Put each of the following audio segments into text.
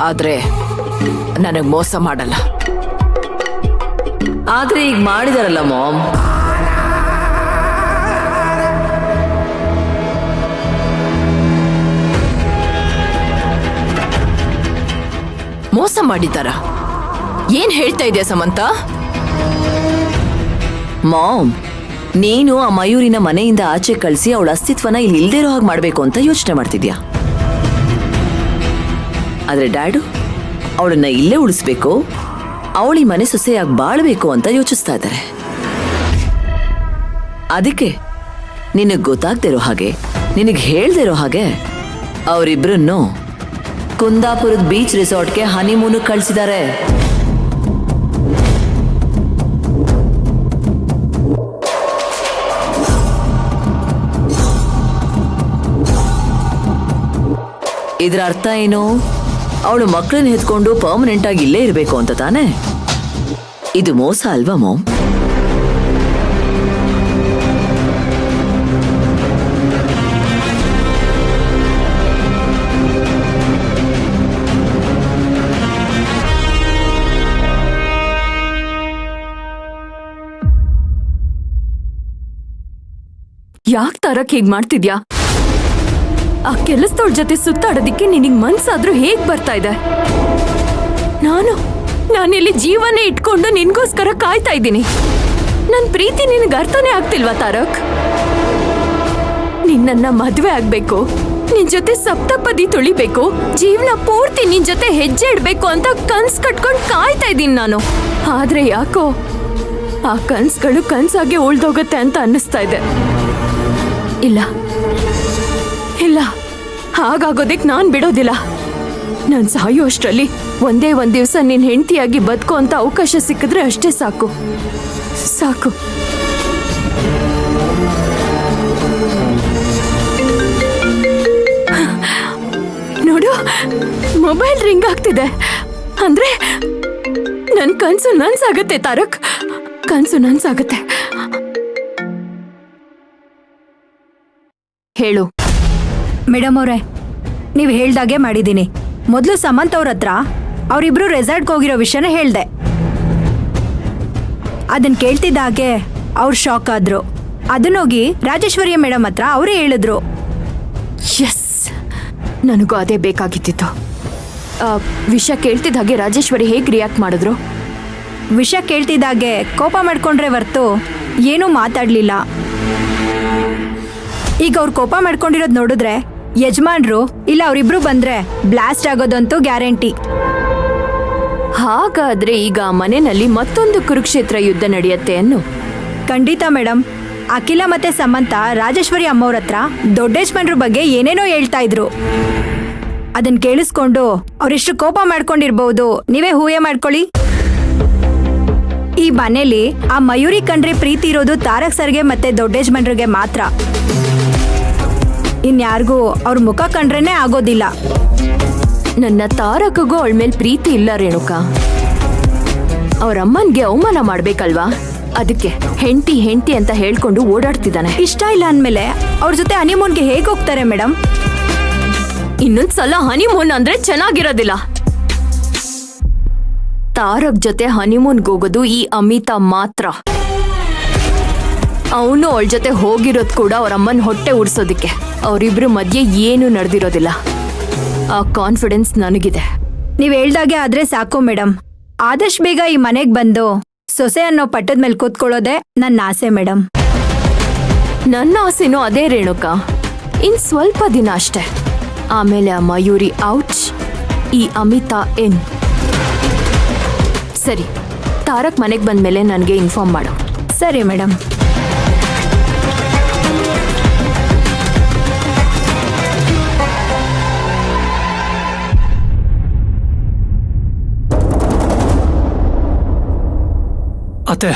ಆದ್ರೆ ನನಗೆ ಮೋಸ ಮಾಡಲ್ಲ. ಆದ್ರೆ ಈಗ ಮಾಡಿದಾರಲ್ಲ ಮಾಮ್. ಮೋಸ ಮಾಡಿದ್ದಾರ? ಏನ್ ಹೇಳ್ತಾ ಇದೆಯಾ ಸಮಂತ? ಮಾಮ್, ನೀನು ಆ ಮಯೂರಿನ ಮನೆಯಿಂದ ಆಚೆ ಕಳಿಸಿ ಅವಳ ಅಸ್ತಿತ್ವನ ಇಲ್ಲಿ ಇಲ್ದೇ ಇರೋ ಹಾಗೆ ಮಾಡ್ಬೇಕು ಅಂತ ಯೋಚನೆ ಮಾಡ್ತಿದ್ಯಾ. ಆದ್ರೆ ಡ್ಯಾಡು ಅವಳನ್ನ ಇಲ್ಲೇ ಉಳಿಸ್ಬೇಕು, ಅವಳಿ ಮನೆ ಸೊಸೆಯಾಗಿ ಬಾಳ್ಬೇಕು ಅಂತ ಯೋಚಿಸ್ತಾ ಇದ್ದಾರೆ. ಅದಕ್ಕೆ ನಿನಗ್ ಗೊತ್ತಾಗ್ದಿರೋ ಹಾಗೆ, ನಿನಗ್ ಹೇಳ್ದಿರೋ ಹಾಗೆ ಅವರಿಬ್ರನ್ನು ಕುಂದಾಪುರದ ಬೀಚ್ ರೆಸಾರ್ಟ್ಗೆ ಹನಿಮೂನ್ ಕಳಿಸಿದ್ದಾರೆ. ಇದರ ಅರ್ಥ ಏನು? ಅವಳು ಮಕ್ಕಳನ್ನ ಎತ್ಕೊಂಡು ಪರ್ಮನೆಂಟ್ ಆಗಿ ಇಲ್ಲೇ ಇರಬೇಕು ಅಂತ ತಾನೆ? ಇದು ಮೋಸ ಅಲ್ವಾ ಮಾಮ್? ಯಾಕೆ ತಾರಕ್ ಹೀಗ್ ಮಾಡ್ತಿದ್ಯಾ? ಕೆಲಸದವಳ ಜೊತೆ ಸುತ್ತಾಡೋದಿಕ್ಕೆ ನಿನಗ್ ಮನ್ಸಾದ್ರೂ ಹೇಗ್ ಬರ್ತಾ ಇದೆ? ನಾನಿಲ್ಲಿ ಜೀವನೇ ಇಟ್ಕೊಂಡು ನಿನ್ಗೋಸ್ಕರ ಕಾಯ್ತಾ ಇದ್ದೀನಿ. ನನ್ ಪ್ರೀತಿ ನಿನಗೆ ಅರ್ಥನೇ ಆಗ್ತಿಲ್ವಾ ತಾರಕ್? ನಿನ್ನ ಮದ್ವೆ ಆಗ್ಬೇಕು, ನಿನ್ ಜೊತೆ ಸಪ್ತಪದಿ ತುಳಿಬೇಕು, ಜೀವನ ಪೂರ್ತಿ ನಿನ್ ಜೊತೆ ಹೆಜ್ಜೆ ಇಡ್ಬೇಕು ಅಂತ ಕನ್ಸ್ ಕಟ್ಕೊಂಡು ಕಾಯ್ತಾ ಇದ್ದೀನಿ ನಾನು. ಆದ್ರೆ ಯಾಕೋ ಆ ಕನ್ಸ್ಗಳು ಕನ್ಸಾಗೆ ಉಳ್ದೋಗತ್ತೆ ಅಂತ ಅನ್ನಿಸ್ತಾ ಇದೆ. ಇಲ್ಲ, ಹಾಗಾಗೋದಿಕ್ ನಾನ್ ಬಿಡೋದಿಲ್ಲ. ನಾನ್ ಸಾಯೋ ಅಷ್ಟ್ರಲ್ಲಿ ಒಂದೇ ಒಂದ್ ದಿವ್ಸ ನಿನ್ ಹೆಂಡತಿಯಾಗಿ ಬದುಕೋ ಅಂತ ಅವಕಾಶ ಸಿಕ್ಕಿದ್ರೆ ಅಷ್ಟೇ ಸಾಕು. ನೋಡು, ಮೊಬೈಲ್ ರಿಂಗ್ ಆಗ್ತಿದೆ. ಅಂದ್ರೆ ನನ್ ಕನ್ಸು ನನ್ಸಾಗತ್ತೆ ತಾರಕ್, ಕನ್ಸು ನನ್ಸಾಗತ್ತೆ. ಹೇಳು ಮೇಡಮ್ ಅವರೇ, ನೀವು ಹೇಳ್ದಾಗೆ ಮಾಡಿದ್ದೀನಿ. ಮೊದಲು ಸಮಂತ್ ಅವ್ರ ಹತ್ರ ಅವರಿಬ್ರು ರೆಸಾರ್ಟ್ಗೆ ಹೋಗಿರೋ ವಿಷಯನ ಹೇಳ್ದೆ. ಅದನ್ನ ಕೇಳ್ತಿದ್ದಾಗೆ ಅವ್ರು ಶಾಕ್ ಆದ್ರು. ಅದನ್ನೋಗಿ ರಾಜೇಶ್ವರಿ ಮೇಡಮ್ ಹತ್ರ ಅವರೇ ಹೇಳಿದ್ರು. ಎಸ್, ನನಗೂ ಅದೇ ಬೇಕಾಗಿತ್ತು. ವಿಷಯ ಕೇಳ್ತಿದ್ದ ಹಾಗೆ ರಾಜೇಶ್ವರಿ ಹೇಗೆ ರಿಯಾಕ್ಟ್ ಮಾಡಿದ್ರು? ವಿಷಯ ಕೇಳ್ತಿದ್ದಾಗೆ ಕೋಪ ಮಾಡ್ಕೊಂಡ್ರೆ ಹೊರ್ತು ಏನೂ ಮಾತಾಡ್ಲಿಲ್ಲ. ಈಗ ಅವ್ರು ಕೋಪ ಮಾಡ್ಕೊಂಡಿರೋದು ನೋಡಿದ್ರೆ ಯಜಮಾನ್ರು ಇಲ್ಲ ಅವರಿಬ್ರು ಬಂದ್ರೆ ಬ್ಲಾಸ್ಟ್ ಆಗೋದಂತೂ ಗ್ಯಾರಂಟಿ. ಹಾಗಾದ್ರೆ ಈಗ ಮನೆಯಲ್ಲಿ ಮತ್ತೊಂದು ಕುರುಕ್ಷೇತ್ರ ಯುದ್ಧ ನಡೆಯುತ್ತೆ ಅನ್ನು? ಖಂಡಿತ ಮೇಡಮ್. ಅಖಿಲ ಮತ್ತೆ ಸಮಂತ ರಾಜೇಶ್ವರಿ ಅಮ್ಮವ್ರ ಹತ್ರ ದೊಡ್ಡ ಯಜಮಾನ್ರ ಬಗ್ಗೆ ಏನೇನೋ ಹೇಳ್ತಾ ಇದ್ರು. ಅದನ್ನ ಕೇಳಿಸ್ಕೊಂಡು ಅವರೆಷ್ಟು ಕೋಪ ಮಾಡ್ಕೊಂಡಿರ್ಬಹುದು ನೀವೇ ಊಹೆ ಮಾಡ್ಕೊಳ್ಳಿ. ಈ ಮನೇಲಿ ಆ ಮಯೂರಿ ಕಂಡ್ರೆ ಪ್ರೀತಿ ಇರೋದು ತಾರಕ್ ಸರ್ಗೆ ಮತ್ತೆ ದೊಡ್ಡ ಯಜಮಾನ್ರಿಗೆ ಮಾತ್ರ. ಇನ್ಯಾರಿಗೂ ಅವ್ರ ಮುಖ ಕಂಡ್ರೇನೆ ಆಗೋದಿಲ್ಲ. ನನ್ನ ತಾರಕಗೂ ಅವಳ ಮೇಲೆ ಪ್ರೀತಿ ಇಲ್ಲ ರೇಣುಕಾ. ಅವ್ರ ಅಮ್ಮನ್ಗೆ ಅವಮಾನ ಮಾಡ್ಬೇಕಲ್ವಾ? ಅದಕ್ಕೆ ಹೆಂಡತಿ ಅಂತ ಹೇಳ್ಕೊಂಡು ಓಡಾಡ್ತಿದ್ದಾನೆ. ಇಷ್ಟ ಇಲ್ಲ ಅಂದ್ಮೇಲೆ ಅವ್ರ ಜೊತೆ ಹನಿಮೂನ್ಗೆ ಹೇಗೆ ಹೋಗ್ತಾರೆ ಮೇಡಮ್? ಇನ್ನೊಂದ್ಸಲ ಹನಿಮೂನ್ ಅಂದ್ರೆ ಚೆನ್ನಾಗಿರೋದಿಲ್ಲ. ತಾರಕ್ ಜೊತೆ ಹನಿಮೂನ್ಗೆ ಹೋಗೋದು ಈ ಅಮಿತಾ ಮಾತ್ರ. ಅವನು ಅವಳ ಜೊತೆ ಹೋಗಿರೋದು ಕೂಡ ಅವ್ರ ಅಮ್ಮನ ಹೊಟ್ಟೆ ಉಡ್ಸೋದಿಕ್ಕೆ. ಅವರಿಬ್ರು ಮಧ್ಯೆ ಏನು ನಡೆದಿರೋದಿಲ್ಲ. ಆ ಕಾನ್ಫಿಡೆನ್ಸ್ ನನಗಿದೆ. ನೀವ್ ಹೇಳ್ದಾಗೆ ಆದ್ರೆ ಸಾಕು ಮೇಡಮ್. ಆದಷ್ಟು ಬೇಗ ಈ ಮನೆಗೆ ಬಂದು ಸೊಸೆ ಅನ್ನೋ ಪಟ್ಟದ ಮೇಲೆ ಕೂತ್ಕೊಳ್ಳೋದೆ ನನ್ನ ಆಸೆ ಮೇಡಮ್. ನನ್ನ ಆಸೆನೂ ಅದೇ ರೇಣುಕಾ. ಇನ್ ಸ್ವಲ್ಪ ದಿನ ಅಷ್ಟೆ, ಆಮೇಲೆ ಆ ಮಯೂರಿ ಔಟ್, ಈ ಅಮಿತಾ ಇನ್. ಸರಿ, ತಾರಕ್ ಮನೆಗೆ ಬಂದ್ಮೇಲೆ ನನಗೆ ಇನ್ಫಾರ್ಮ್ ಮಾಡು. ಸರಿ ಮೇಡಮ್. ಅತ್ತೆ,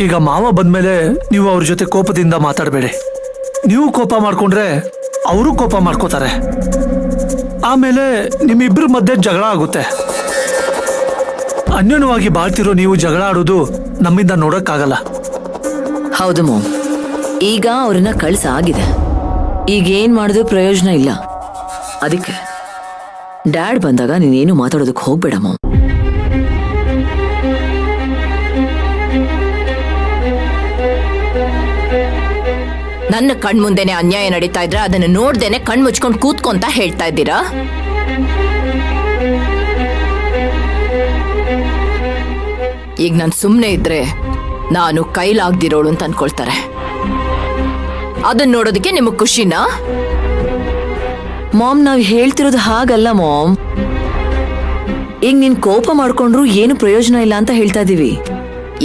ಈಗ ಮಾವ ಬಂದ್ಮೇಲೆ ನೀವು ಅವ್ರ ಜೊತೆ ಕೋಪದಿಂದ ಮಾತಾಡಬೇಡಿ. ನೀವು ಕೋಪ ಮಾಡ್ಕೊಂಡ್ರೆ ಅವರು ಕೋಪ ಮಾಡ್ಕೋತಾರೆ. ಆಮೇಲೆ ನಿಮ್ಮಿಬ್ಬರ ಮಧ್ಯೆ ಜಗಳ ಆಗುತ್ತೆ. ಅನ್ಯೋನ್ಯವಾಗಿ ಬಾಳ್ತಿರೋ ನೀವು ಜಗಳ ಆಡೋದು ನಮ್ಮಿಂದ ನೋಡಕ್ಕಾಗಲ್ಲ. ಹೌದು ಮಾಮ್, ಈಗ ಅವ್ರನ್ನ ಕಳ್ಸಾಗಿದೆ. ಈಗ ಏನ್ ಮಾಡಿದ್ರು ಪ್ರಯೋಜನ ಇಲ್ಲ. ಅದಕ್ಕೆ ಡ್ಯಾಡ್ ಬಂದಾಗ ನೀನೇನು ಮಾತಾಡೋದಕ್ಕೆ ಹೋಗ್ಬೇಡ ಮಾಮ್. ನನ್ನ ಕಣ್ಮುಂದೆನೆ ಅನ್ಯಾಯ ನಡೀತಾ ಇದ್ರೆ ಅದನ್ನ ನೋಡ್ದೇನೆ ಕಣ್ ಮುಚ್ಕೊಂಡು ಕೂತ್ಕೊಂತ ಹೇಳ್ತಾ ಇದ್ದೀರಾ? ಈಗ ನಾನು ಸುಮ್ಮನೆ ಇದ್ರೆ ನಾನು ಕೈಲಾಗ್ದಿರೋಳು ಅಂತ ಅನ್ಕೊಳ್ತಾರೆ. ಅದನ್ನ ನೋಡೋದಕ್ಕೆ ನಿಮಗ್ ಖುಷಿನಾ? ಮಾಮ್, ನಾವ್ ಹೇಳ್ತಿರೋದು ಹಾಗಲ್ಲ ಮಾಮ್. ಈಗ ನೀನ್ ಕೋಪ ಮಾಡ್ಕೊಂಡ್ರು ಏನು ಪ್ರಯೋಜನ ಇಲ್ಲ ಅಂತ ಹೇಳ್ತಾ ಇದೀವಿ.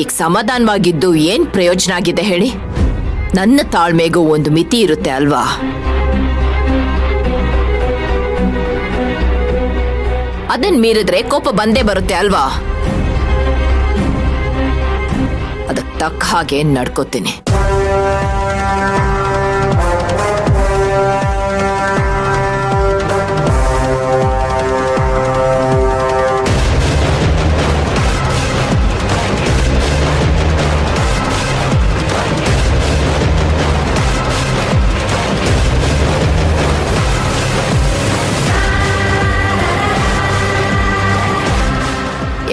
ಈಗ ಸಮಾಧಾನವಾಗಿದ್ದು ಏನ್ ಪ್ರಯೋಜನ ಆಗಿದೆ ಹೇಳಿ? ನನ್ನ ತಾಳ್ಮೆಗೂ ಒಂದು ಮಿತಿ ಇರುತ್ತೆ ಅಲ್ವಾ? ಅದನ್ ಮೀರಿದ್ರೆ ಕೋಪ ಬಂದೇ ಬರುತ್ತೆ ಅಲ್ವಾ? ಅದಕ್ಕೆ ತಕ್ಕ ಹಾಗೆ ನಡ್ಕೋತೀನಿ.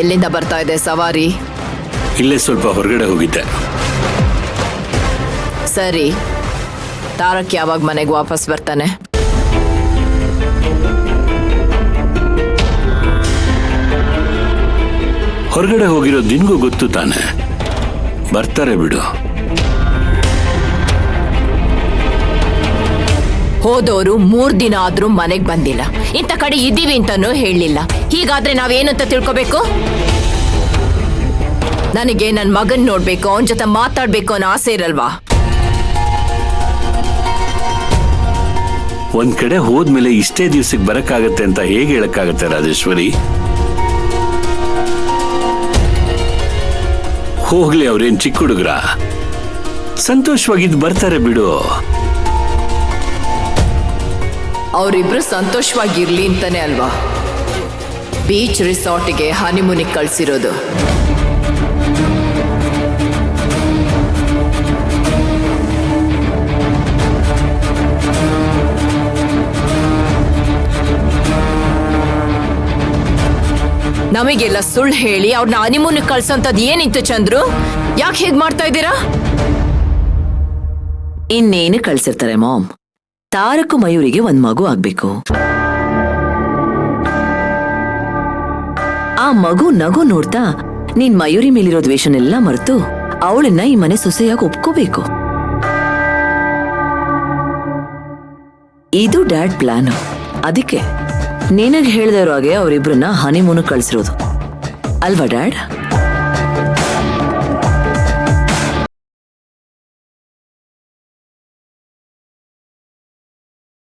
ಎಲ್ಲಿಂದ ಬರ್ತಾ ಇದೆ ಸವಾರಿ? ಇಲ್ಲೇ ಸ್ವಲ್ಪ ಹೊರಗಡೆ ಹೋಗಿದ್ದೆ. ಸರಿ, ತಾರಕ್ ಯಾವಾಗ ಮನೆಗೆ ವಾಪಸ್ ಬರ್ತಾನೆ? ಹೊರಗಡೆ ಹೋಗಿರೋ ನಿನ್ಗೂ ಗೊತ್ತು ತಾನೆ. ಬರ್ತಾರೆ ಬಿಡು. ಹೋದವರು 3 ದಿನ ಆದ್ರೂ ಮನೆಗ್ ಬಂದಿಲ್ಲ. ಇಂಥ ಕಡೆ ಇದ್ದೀವಿ ಅಂತಾನೂ ಹೇಳಲಿಲ್ಲ. ಹೀಗಾದ್ರೆ ನಾವೇನಂತ ತಿಳ್ಕೊಬೇಕು? ನನಗೆ ನನ್ನ ಮಗನ್ ನೋಡ್ಬೇಕು, ಅವನ ಜೊತೆ ಮಾತಾಡ್ಬೇಕು ಅನ್ನೋ ಆಸೆ ಇರಲ್ವಾ? ಒಂದ್ ಕಡೆ ಹೋದ್ಮೇಲೆ ಇಷ್ಟೇ ದಿವ್ಸಕ್ಕೆ ಬರಕ್ಕಾಗತ್ತೆ ಅಂತ ಹೇಗೆ ಹೇಳಕ್ಕಾಗತ್ತೆ ರಾಜೇಶ್ವರಿ? ಹೋಗ್ಲಿ, ಅವ್ರೇನ್ ಚಿಕ್ಕ ಹುಡುಗ್ರ, ಸಂತೋಷವಾಗಿದ್ದು ಬರ್ತಾರೆ ಬಿಡು. ಅವರಿಬ್ರು ಸಂತೋಷವಾಗಿರ್ಲಿ ಅಂತಾನೆ ಅಲ್ವಾ ಬೀಚ್ ರಿಸಾರ್ಟ್ಗೆ ಹನಿಮೂನಿಗೆ ಕಳ್ಸಿರೋದು. ನಮಗೆಲ್ಲ ಸುಳ್ಳು ಹೇಳಿ ಅವ್ರನ್ನ ಹನಿಮೂನಿಗೆ ಕಳ್ಸೋಂಥದ್ದು ಏನಿತ್ತು ಚಂದ್ರು? ಯಾಕೆ ಹೇಗ್ ಮಾಡ್ತಾ ಇದ್ದೀರಾ? ಇನ್ನೇನು ಕಳ್ಸಿರ್ತಾರೆ ಮಾಮ್. ತಾರಕು ಮಯೂರಿಗೆ ಒಂದ್ ಮಗು ಆಗ್ಬೇಕು. ಆ ಮಗು ನಗು ನೋಡ್ತಾ ನೀನ್ ಮಯೂರಿ ಮೇಲಿರೋ ದ್ವೇಷನೆಲ್ಲ ಮರೆತು ಅವಳನ್ನ ಈ ಮನೆ ಸೊಸೆಯಾಗಿ ಒಪ್ಕೋಬೇಕು. ಇದು ಡ್ಯಾಡ್ ಪ್ಲಾನ್. ಅದಕ್ಕೆ ನಿನಗ್ ಹೇಳ್ದಿರೋ ಹಾಗೆ ಅವರಿಬ್ರನ್ನ ಹನಿಮೂನ್ ಕಳ್ಸಿರೋದು ಅಲ್ವಾ ಡ್ಯಾಡ್?